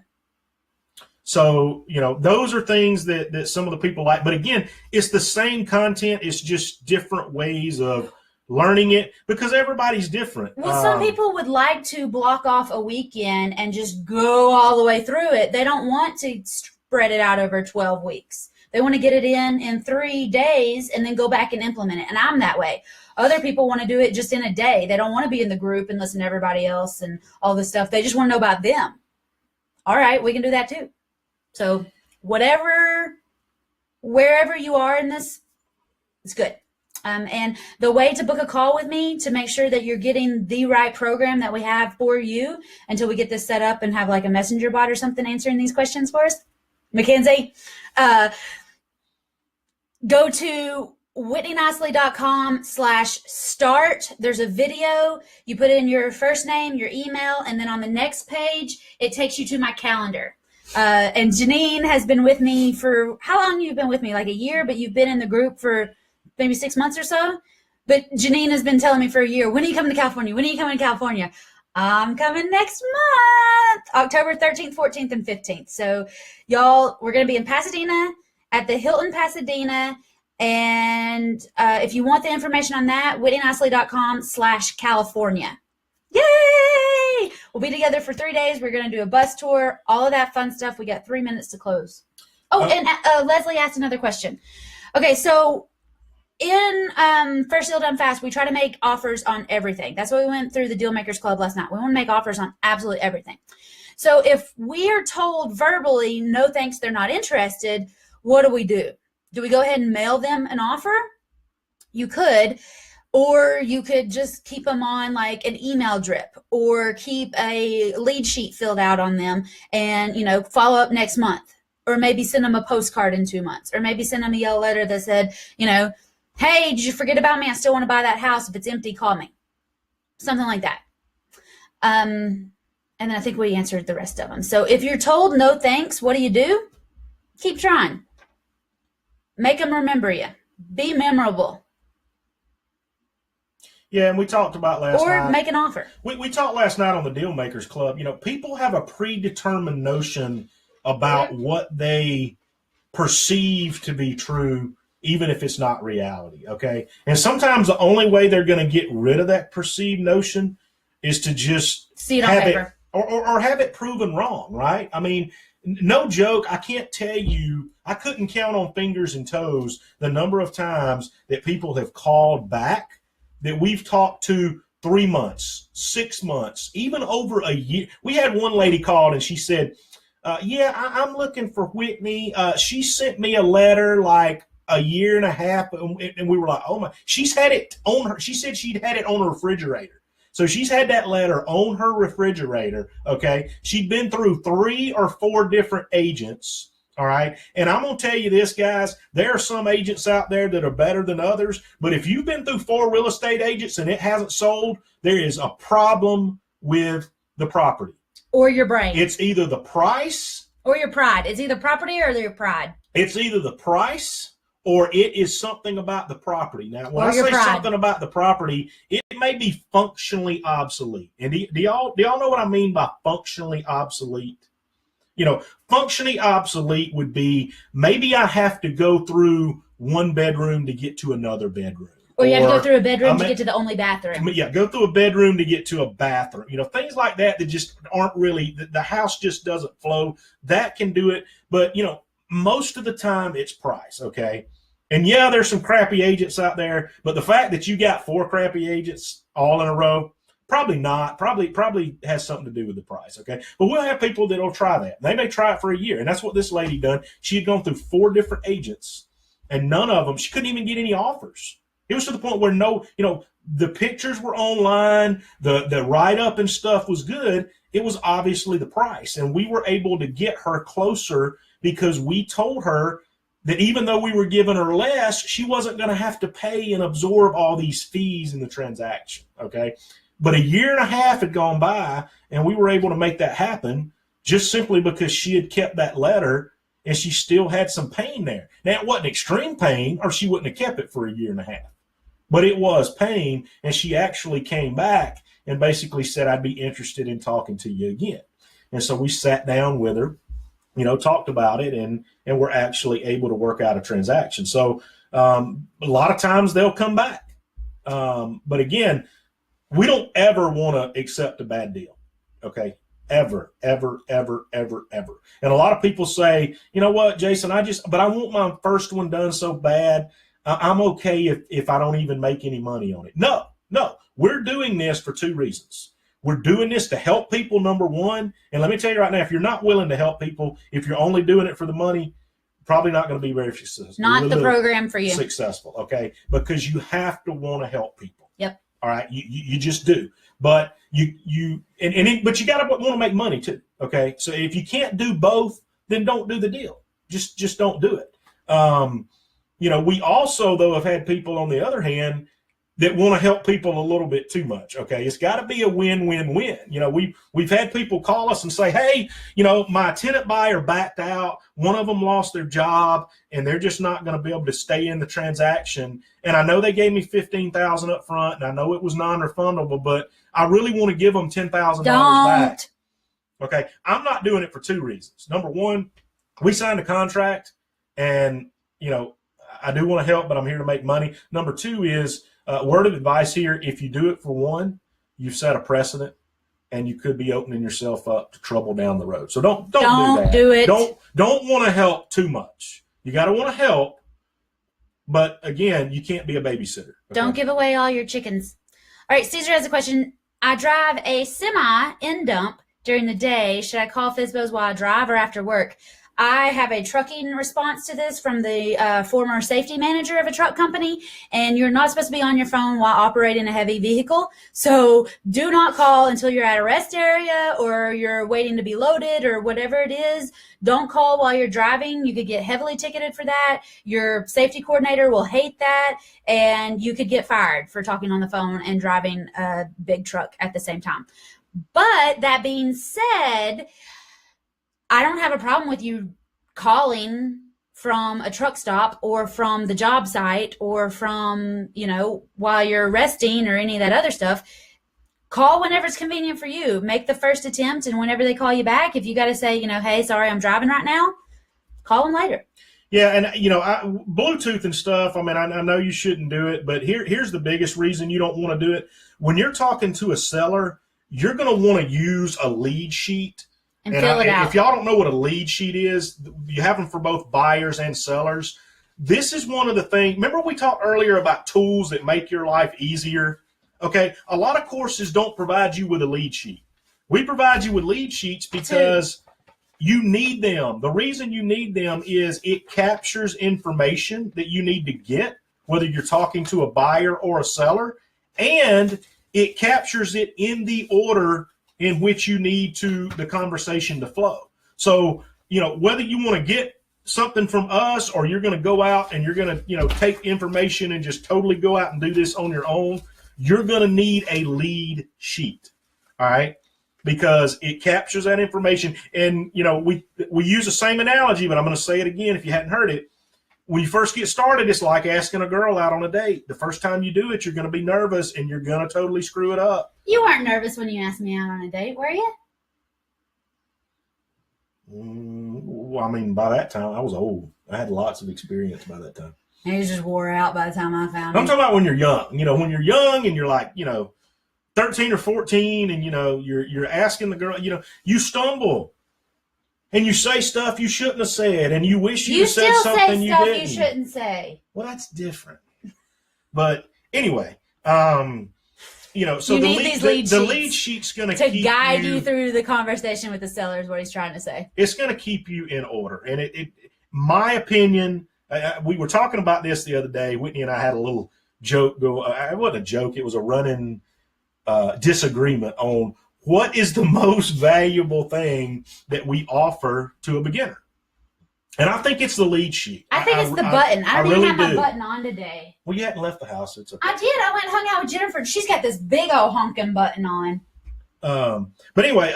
So, those are things that some of the people like. But again, it's the same content. It's just different ways of learning it because everybody's different. Well, some people would like to block off a weekend and just go all the way through it. They don't want to spread it out over 12 weeks. They want to get it in 3 days and then go back and implement it. And I'm that way. Other people want to do it just in a day. They don't want to be in the group and listen to everybody else and all this stuff. They just want to know about them. All right, we can do that too. So wherever you are in this, it's good. And the way to book a call with me to make sure that you're getting the right program that we have for you until we get this set up and have like a messenger bot or something answering these questions for us, Mackenzie, go to whitneynicely.com/start. There's a video. You put in your first name, your email, and then on the next page, it takes you to my calendar. And Janine has been with me for, how long you've been with me? Like a year, but you've been in the group for maybe 6 months or so. But Janine has been telling me for a year, when are you coming to California? When are you coming to California? I'm coming next month, October 13th, 14th, and 15th. So y'all, we're going to be in Pasadena at the Hilton Pasadena. And if you want the information on that, whitneynicely.com/California. Yay! We'll be together for 3 days. We're going to do a bus tour, all of that fun stuff. We got 3 minutes to close. Oh, and Leslie asked another question. Okay, so in First Deal Done Fast, we try to make offers on everything. That's why we went through the Deal Makers Club last night. We want to make offers on absolutely everything. So if we are told verbally, no thanks, they're not interested, what do we do? Do we go ahead and mail them an offer? You could. Or you could just keep them on like an email drip or keep a lead sheet filled out on them and, follow up next month. Or maybe send them a postcard in 2 months. Or maybe send them a yellow letter that said, hey, did you forget about me? I still want to buy that house. If it's empty, call me. Something like that. And then I think we answered the rest of them. So if you're told no thanks, what do? Keep trying. Make them remember you. Be memorable. Yeah, and we talked about last night. Or make an offer. We talked last night on the Deal Makers Club. People have a predetermined notion about what they perceive to be true, even if it's not reality, okay? And sometimes the only way they're going to get rid of that perceived notion is to just see it on paper. Or have it proven wrong, right? I mean, no joke, I can't tell you, I couldn't count on fingers and toes the number of times that people have called back that we've talked to 3 months, 6 months, even over a year. We had one lady called and she said, I'm looking for Whitney. She sent me a letter like a year and a half. And we were like, oh my, she's had it on her. She said she'd had it on her refrigerator. So she's had that letter on her refrigerator. Okay. She'd been through 3 or 4 different agents. All right. And I'm going to tell you this, guys, there are some agents out there that are better than others. But if you've been through 4 real estate agents and it hasn't sold, there is a problem with the property. Or your brain. It's either the price. Or your pride. It's either property or your pride. It's either the price or it is something about the property. Now, when I say something about the property, it may be functionally obsolete. And do y'all know what I mean by functionally obsolete? Functionally obsolete would be maybe I have to go through one bedroom to get to another bedroom. Or you have to go through a bedroom to get to the only bathroom. Yeah, go through a bedroom to get to a bathroom. Things like that just aren't really, the house just doesn't flow. That can do it. But, most of the time it's price, okay? And yeah, there's some crappy agents out there. But the fact that you got 4 crappy agents all in a row, probably not. Probably has something to do with the price, okay? But we'll have people that'll try that. They may try it for a year. And that's what this lady done. She had gone through 4 different agents. And none of them, she couldn't even get any offers. It was to the point where the pictures were online, the write-up and stuff was good. It was obviously the price. And we were able to get her closer because we told her that even though we were giving her less, she wasn't going to have to pay and absorb all these fees in the transaction, okay? But a year and a half had gone by, and we were able to make that happen just simply because she had kept that letter, and she still had some pain there. Now, it wasn't extreme pain, or she wouldn't have kept it for a year and a half. But it was pain, and she actually came back and basically said, I'd be interested in talking to you again. And so we sat down with her, talked about it, and we're actually able to work out a transaction. So a lot of times they'll come back. But again, we don't ever want to accept a bad deal, okay? Ever, ever, ever, ever, ever. And a lot of people say, you know what, Jason, but I want my first one done so bad. I'm okay if I don't even make any money on it. No, we're doing this for two reasons. We're doing this to help people, number one. And let me tell you right now, if you're not willing to help people, if you're only doing it for the money, probably not going to be very successful. Not the program for you. Successful, okay? Because you have to want to help people. Yep. All right, you just do. But but you got to want to make money too, okay? So if you can't do both, then don't do the deal. Just don't do it. We also, though, have had people on the other hand that want to help people a little bit too much. Okay, it's got to be a win-win-win. We've had people call us and say, hey, my tenant buyer backed out. One of them lost their job, and they're just not going to be able to stay in the transaction. And I know they gave me $15,000 up front, and I know it was non-refundable, but I really want to give them $10,000 back. Okay, I'm not doing it for two reasons. Number one, we signed a contract, and I do want to help, but I'm here to make money. Number two is, word of advice here, if you do it for one, you've set a precedent, and you could be opening yourself up to trouble down the road. So don't do that. Do it. Don't want to help too much. You got to want to help, but again, you can't be a babysitter. Okay? Don't give away all your chickens. All right, Caesar has a question. I drive a semi in dump during the day. Should I call FSBOs while I drive or after work? I have a trucking response to this from the former safety manager of a truck company, and you're not supposed to be on your phone while operating a heavy vehicle. So do not call until you're at a rest area or you're waiting to be loaded or whatever it is. Don't call while you're driving. You could get heavily ticketed for that. Your safety coordinator will hate that, and you could get fired for talking on the phone and driving a big truck at the same time. But that being said, I don't have a problem with you calling from a truck stop or from the job site or from, while you're resting or any of that other stuff. Call whenever it's convenient for you. Make the first attempt, and whenever they call you back, if you got to say, hey, sorry, I'm driving right now, call them later. Yeah, and, Bluetooth and stuff, I know you shouldn't do it, but here's the biggest reason you don't want to do it. When you're talking to a seller, you're going to want to use a lead sheet. And fill it out. If y'all don't know what a lead sheet is, you have them for both buyers and sellers. This is one of the things. Remember we talked earlier about tools that make your life easier? Okay, a lot of courses don't provide you with a lead sheet. We provide you with lead sheets because you need them. The reason you need them is it captures information that you need to get, whether you're talking to a buyer or a seller, and it captures it in the order in which you need the conversation to flow. So, whether you want to get something from us or you're going to go out and you're going to, take information and just totally go out and do this on your own, you're going to need a lead sheet. All right. Because it captures that information. And, we use the same analogy, but I'm going to say it again if you hadn't heard it. When you first get started, it's like asking a girl out on a date. The first time you do it, you're going to be nervous and you're going to totally screw it up. You weren't nervous when you asked me out on a date, were you? By that time, I was old. I had lots of experience by that time. And you just wore out by the time I found I'm talking about when you're young. When you're young and you're like, 13 or 14 and, you're asking the girl, you stumble. And you say stuff you shouldn't have said, and you wish you said something you didn't. You shouldn't say. Well, that's different. But anyway, so the lead sheet's going to guide you through the conversation with the seller is what he's trying to say. It's going to keep you in order. And my opinion, we were talking about this the other day. Whitney and I had a little joke go. It wasn't a joke. It was a running disagreement on what is the most valuable thing that we offer to a beginner? And I think it's the lead sheet. I think it's the button. I don't really even have my button on today. Well, you hadn't left the house. It's okay. I did. I went and hung out with Jennifer. She's got this big old honking button on. But anyway,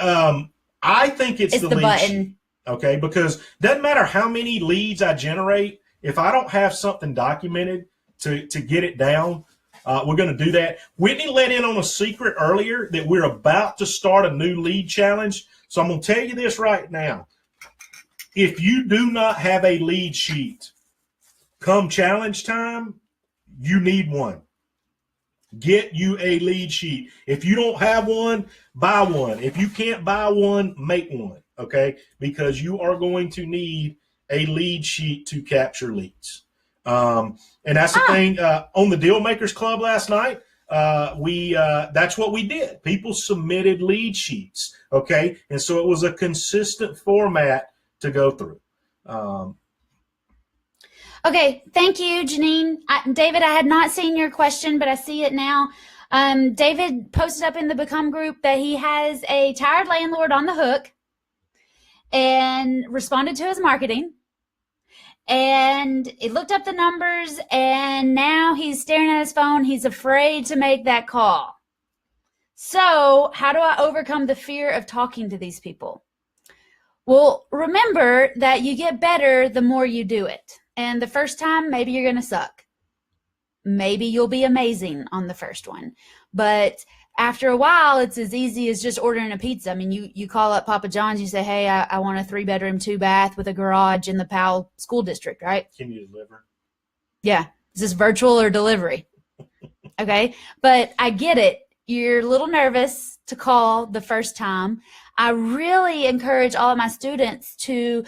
I think it's the lead button. Sheet, okay? Because doesn't matter how many leads I generate, if I don't have something documented to get it down, we're going to do that. Whitney let in on a secret earlier that we're about to start a new lead challenge. So I'm going to tell you this right now. If you do not have a lead sheet come challenge time, you need one. Get you a lead sheet. If you don't have one, buy one. If you can't buy one, make one, okay? Because you are going to need a lead sheet to capture leads. And that's the thing. On the Deal Makers Club last night, that's what we did. People submitted lead sheets, okay? And so it was a consistent format to go through. Okay, thank you, Janine. David, I had not seen your question, but I see it now. David posted up in the Become group that he has a tired landlord on the hook and responded to his marketing. And it looked up the numbers, and now he's staring at his phone. He's afraid to make that call. So how do I overcome the fear of talking to these people? Well, remember that you get better the more you do it. And the first time, maybe you're going to suck. Maybe you'll be amazing on the first one. But after a while, it's as easy as just ordering a pizza. I mean, you call up Papa John's, you say, hey, I want a 3-bedroom, 2-bath with a garage in the Powell School District, right? Can you deliver? Yeah. Is this virtual or delivery? Okay. But I get it. You're a little nervous to call the first time. I really encourage all of my students to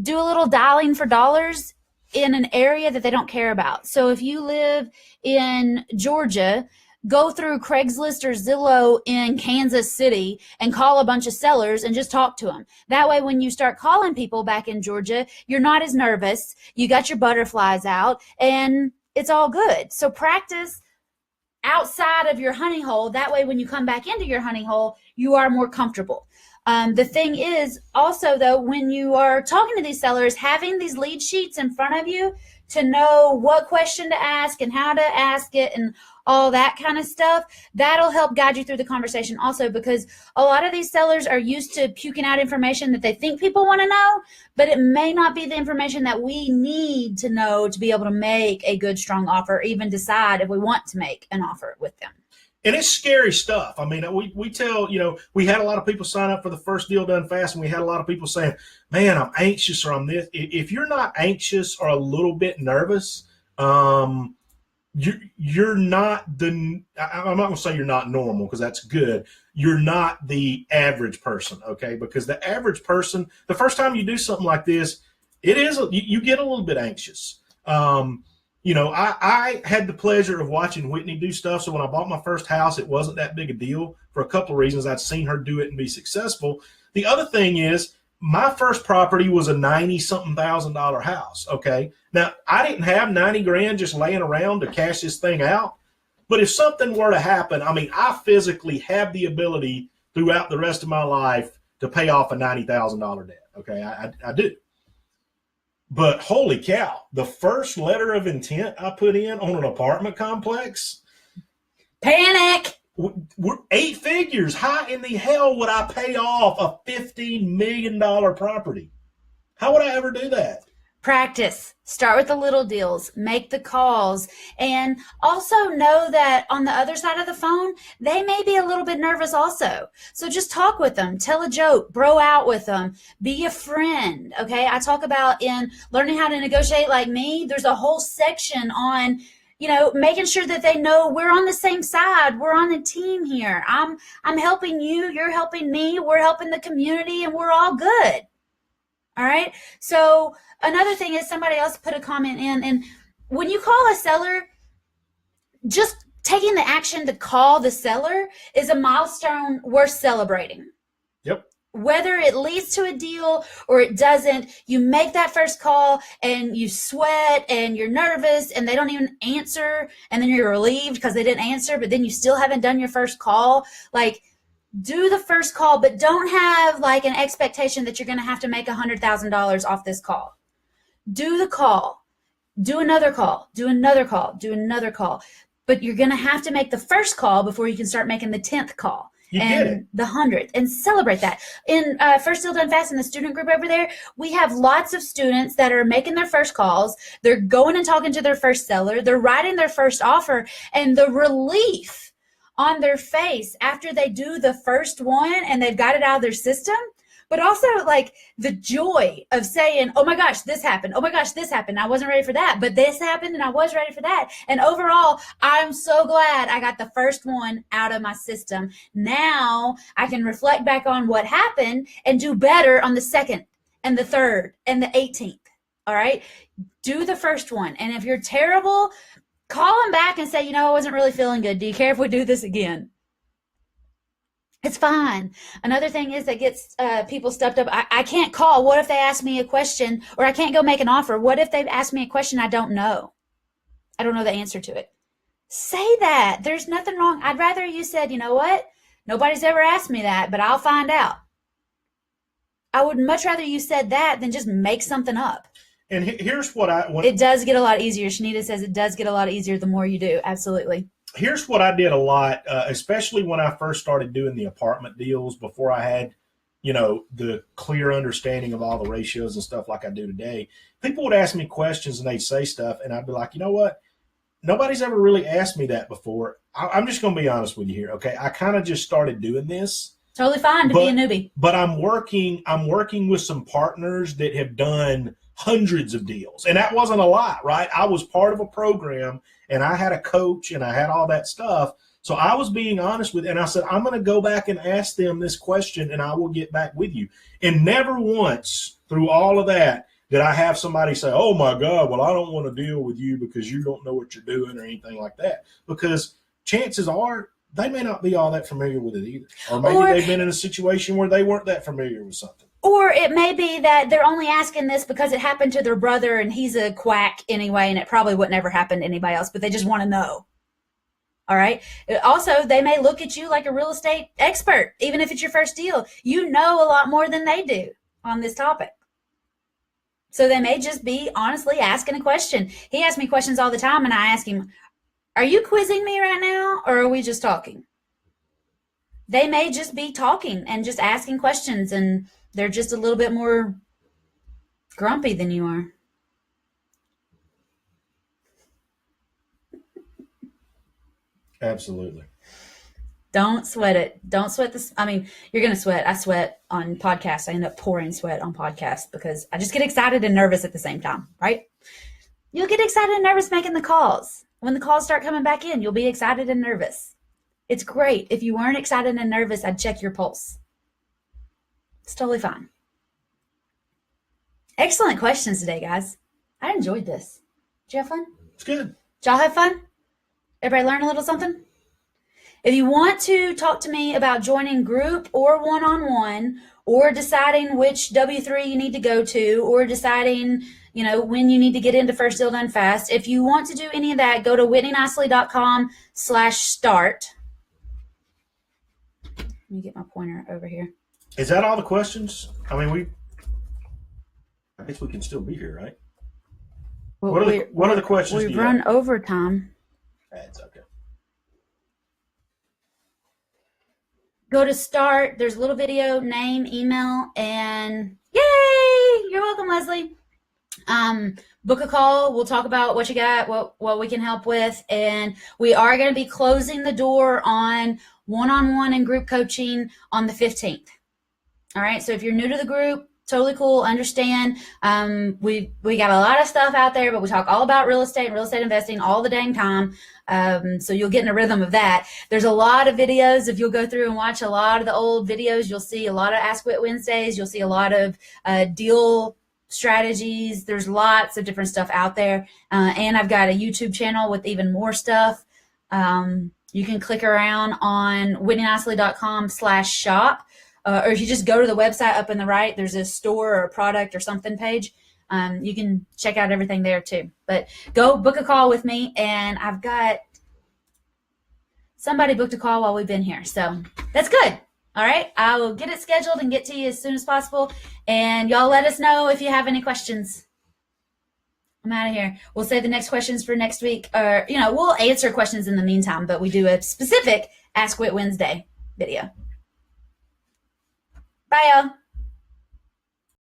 do a little dialing for dollars in an area that they don't care about. So if you live in Georgia, go through Craigslist or Zillow in Kansas City and call a bunch of sellers and just talk to them. That way, when you start calling people back in Georgia, you're not as nervous. You got your butterflies out and it's all good. So practice outside of your honey hole. That way, when you come back into your honey hole, you are more comfortable. The thing is also, though, when you are talking to these sellers, having these lead sheets in front of you to know what question to ask and how to ask it and all that kind of stuff, that'll help guide you through the conversation also, because a lot of these sellers are used to puking out information that they think people want to know, but it may not be the information that we need to know to be able to make a good, strong offer, or even decide if we want to make an offer with them. And it's scary stuff. I mean, we tell, we had a lot of people sign up for the first deal done fast, and we had a lot of people saying, man, I'm anxious or I'm this. If you're not anxious or a little bit nervous, you're not I'm not going to say you're not normal, because that's good. You're not the average person, okay? Because the average person, the first time you do something like this, you get a little bit anxious. I had the pleasure of watching Whitney do stuff. So when I bought my first house, it wasn't that big a deal for a couple of reasons. I'd seen her do it and be successful. The other thing is, my first property was a $90-something thousand house. Okay. Now, I didn't have 90 grand just laying around to cash this thing out. But if something were to happen, I mean, I physically have the ability throughout the rest of my life to pay off a $90,000 debt. Okay. I do. But holy cow, the first letter of intent I put in on an apartment complex. Panic. We're 8 figures. How in the hell would I pay off a $15 million property? How would I ever do that? Practice. Start with the little deals. Make the calls. And also know that on the other side of the phone, they may be a little bit nervous also. So just talk with them. Tell a joke. Bro out with them. Be a friend. Okay? I talk about in learning how to negotiate like me, there's a whole section on making sure that they know we're on the same side. We're on a team here. I'm helping you. You're helping me. We're helping the community, and we're all good. All right. So another thing is, somebody else put a comment in, and when you call a seller, just taking the action to call the seller is a milestone worth celebrating. Yep. Whether it leads to a deal or it doesn't, you make that first call and you sweat and you're nervous and they don't even answer, and then you're relieved because they didn't answer, but then you still haven't done your first call. Like, do the first call, but don't have like an expectation that you're going to have to make $100,000 off this call. do the call, do another call, do another call, do another call. But you're going to have to make the first call before you can start making the 10th call. You and get it. The 100th, and celebrate that. In First Deal Done Fast in the student group over there, we have lots of students that are making their first calls. They're going and talking to their first seller. They're writing their first offer, and the relief on their face after they do the first one and they've got it out of their system, but also like the joy of saying, oh my gosh, this happened. Oh my gosh, this happened. I wasn't ready for that, but this happened and I was ready for that. And overall, I'm so glad I got the first one out of my system. Now I can reflect back on what happened and do better on the second and the third and the 18th. All right. Do the first one. And if you're terrible, call them back and say, I wasn't really feeling good. Do you care if we do this again? It's fine. Another thing is that gets people stepped up. I can't call. What if they ask me a question, or I can't go make an offer? What if they've asked me a question I don't know? I don't know the answer to it. Say that. There's nothing wrong. I'd rather you said, you know what? Nobody's ever asked me that, but I'll find out. I would much rather you said that than just make something up. And here's what it does get a lot easier. Shanita says it does get a lot easier the more you do. Absolutely. Here's what I did a lot, especially when I first started doing the apartment deals before I had, the clear understanding of all the ratios and stuff like I do today. People would ask me questions and they'd say stuff, and I'd be like, you know what? Nobody's ever really asked me that before. I'm just going to be honest with you here, okay? I kind of just started doing this. Totally fine to be a newbie. But I'm working with some partners that have done hundreds of deals. And that wasn't a lot, right? I was part of a program and I had a coach and I had all that stuff. So I was being honest with, and I said, I'm going to go back and ask them this question and I will get back with you. And never once through all of that did I have somebody say, oh my God, well, I don't want to deal with you because you don't know what you're doing or anything like that. Because chances are they may not be all that familiar with it either. Or maybe they've been in a situation where they weren't that familiar with something. Or it may be that they're only asking this because it happened to their brother and he's a quack anyway, and it probably would never happen to anybody else, but they just want to know. All right. Also, they may look at you like a real estate expert, even if it's your first deal. You know a lot more than they do on this topic. So they may just be honestly asking a question. He asks me questions all the time, and I ask him, are you quizzing me right now, or are we just talking? They may just be talking and just asking questions, and they're just a little bit more grumpy than you are. Absolutely. Don't sweat it. Don't sweat this. I mean, you're going to sweat. I sweat on podcasts. I end up pouring sweat on podcasts because I just get excited and nervous at the same time, right? You'll get excited and nervous making the calls. When the calls start coming back in, you'll be excited and nervous. It's great. If you weren't excited and nervous, I'd check your pulse. It's totally fine. Excellent questions today, guys. I enjoyed this. Did you have fun? It's good. Did y'all have fun? Everybody learn a little something? If you want to talk to me about joining group or one-on-one, or deciding which W3 you need to go to, or deciding, when you need to get into First Deal Done Fast, if you want to do any of that, go to whitneynicely.com/start. Let me get my pointer over here. Is that all the questions? I mean, I guess we can still be here, right? Well, what are the questions? We've run overtime. That's okay. Go to start. There's a little video, name, email, and yay! You're welcome, Leslie. Book a call. We'll talk about what you got, what we can help with, and we are going to be closing the door on one-on-one and group coaching on the 15th. All right. So if you're new to the group, totally cool. Understand. We got a lot of stuff out there, but we talk all about real estate investing all the dang time. So you'll get in a rhythm of that. There's a lot of videos. If you'll go through and watch a lot of the old videos, you'll see a lot of Ask Wit Wednesdays. You'll see a lot of deal strategies. There's lots of different stuff out there. And I've got a YouTube channel with even more stuff. You can click around on whitneynicely.com/shop. Or if you just go to the website up in the right, there's a store or a product or something page. You can check out everything there too. But go book a call with me, and I've got somebody booked a call while we've been here. So that's good. All right. I will get it scheduled and get to you as soon as possible. And y'all let us know if you have any questions. I'm out of here. We'll save the next questions for next week. Or, we'll answer questions in the meantime, but we do a specific Ask Wit Wednesday video. Bye, y'all.